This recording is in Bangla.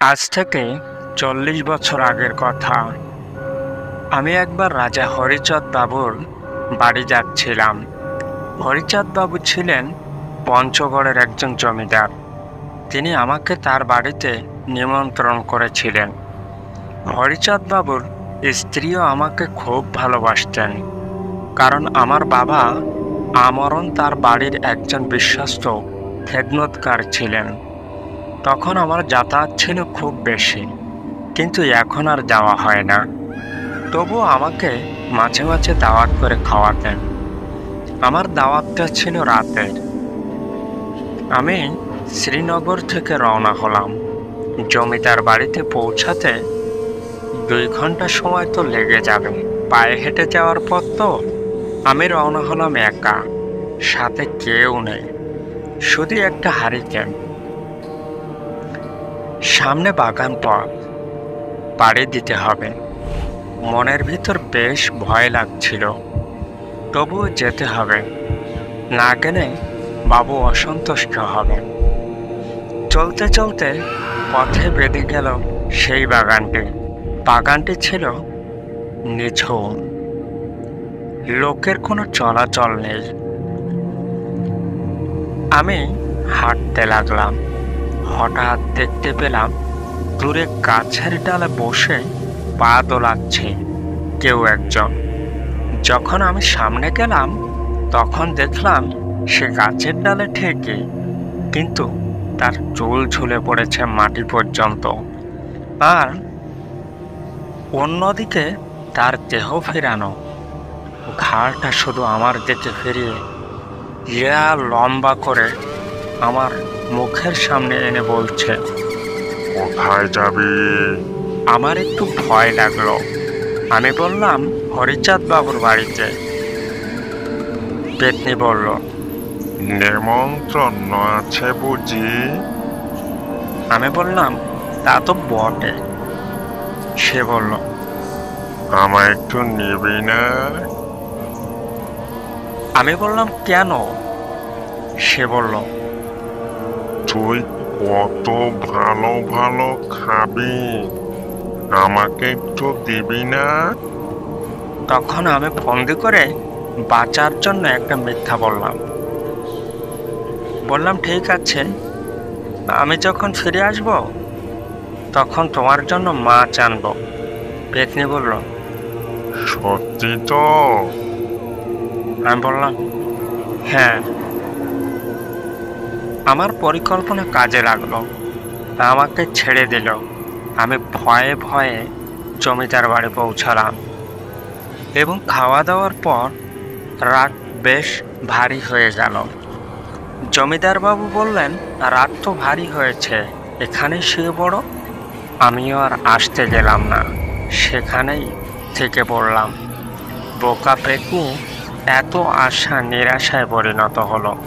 আজ থেকে ৪০ বছর আগের কথা। আমি একবার রাজা হরিচাঁদ বাবুর বাড়ি যাচ্ছিলাম। হরিচাঁদ বাবু ছিলেন পঞ্চগড়ের একজন জমিদার। তিনি আমাকে তার বাড়িতে নিমন্ত্রণ করেছিলেন। হরিচাঁদ বাবুর স্ত্রীও আমাকে খুব ভালোবাসতেন, কারণ আমার বাবা আমরণ তার বাড়ির একজন বিশ্বস্ত খেদমতগার ছিলেন। তখন আমার যাতায়াত ছিল খুব বেশি, কিন্তু এখন আর যাওয়া হয় না। তবুও আমাকে মাঝে মাঝে দাওয়াত করে খাওয়াতেন। আমার দাওয়াতটা ছিল রাতের। আমি শ্রীনগর থেকে রওনা হলাম। জমিদার বাড়িতে পৌঁছাতে ২ ঘন্টা সময় তো লেগে যাবে। পায়ে হেঁটে যাওয়ার পর তো। আমি রওনা হলাম একা, সাথে কেউ নেই, শুধু একটা হারিকেন। সামনে বাগান পথ, পাড়ি দিতে হবে। মনের ভিতর বেশ ভয় লাগছিল, তবুও যেতে হবে। না গেলে বাবু অসন্তুষ্ট হবে। চলতে চলতে পথে বেঁধে গেল সেই বাগানটি। বাগানটি ছিল নিঝুম, লোকের কোনো চলাচল নেই। আমি হাঁটতে লাগলাম। হঠাৎ দেখতে পেলাম দূরে গাছের ডালে বসে পা দোলাচ্ছে কেউ একজন। যখন আমি সামনে গেলাম, তখন দেখলাম সে গাছের ডালে ঠিকই, কিন্তু তার চুল ঝুলে পড়েছে মাটি পর্যন্ত। আর অন্যদিকে তার দেহ ফেরানো, ঘাড়টা শুধু আমার দিকে ফিরিয়ে ইয়া লম্বা করে আমার মুখের সামনে এনে বলছে, কোথায় যাবি? আমার একটু ভয় লাগলো। আমি বললাম, হরিচাঁদ বাবুর বাড়িতে। পেতনি বলল, নেমন্ত্রণ আছে বুঝি? আমি বললাম, তা তো বটে। সে বলল, আমায় একটু নিবি না? আমি বললাম, কেন? সে বলল, তুই কত ভালো ভালো খাবি, আমাকে একটু দিবি না? তখন আমি ফন্দি করে বাঁচার জন্য একটা মিথ্যা বললাম। বললাম, ঠিক আছে, আমি যখন ফিরে আসব তখন তোমার জন্য মাছ আনবো। পেতনি বলল, সত্যি তো? আমি বললাম, হ্যাঁ। আমার পরিকল্পনা কাজে লাগলো। আমাকে ছেড়ে দিল। আমি ভয়ে ভয়ে জমিদার বাড়ি পৌঁছালাম, এবং খাওয়া দাওয়ার পর রাত বেশ ভারী হয়ে গেল। জমিদার বাবু বললেন, রাত তো ভারী হয়েছে, এখানেই শুয়ে পড়ো। আমিও আর আসতে গেলাম না, সেখানেই থেকে পড়লাম। বোকা পেতনি এত আশা নিরাশায় পরিণত হলো।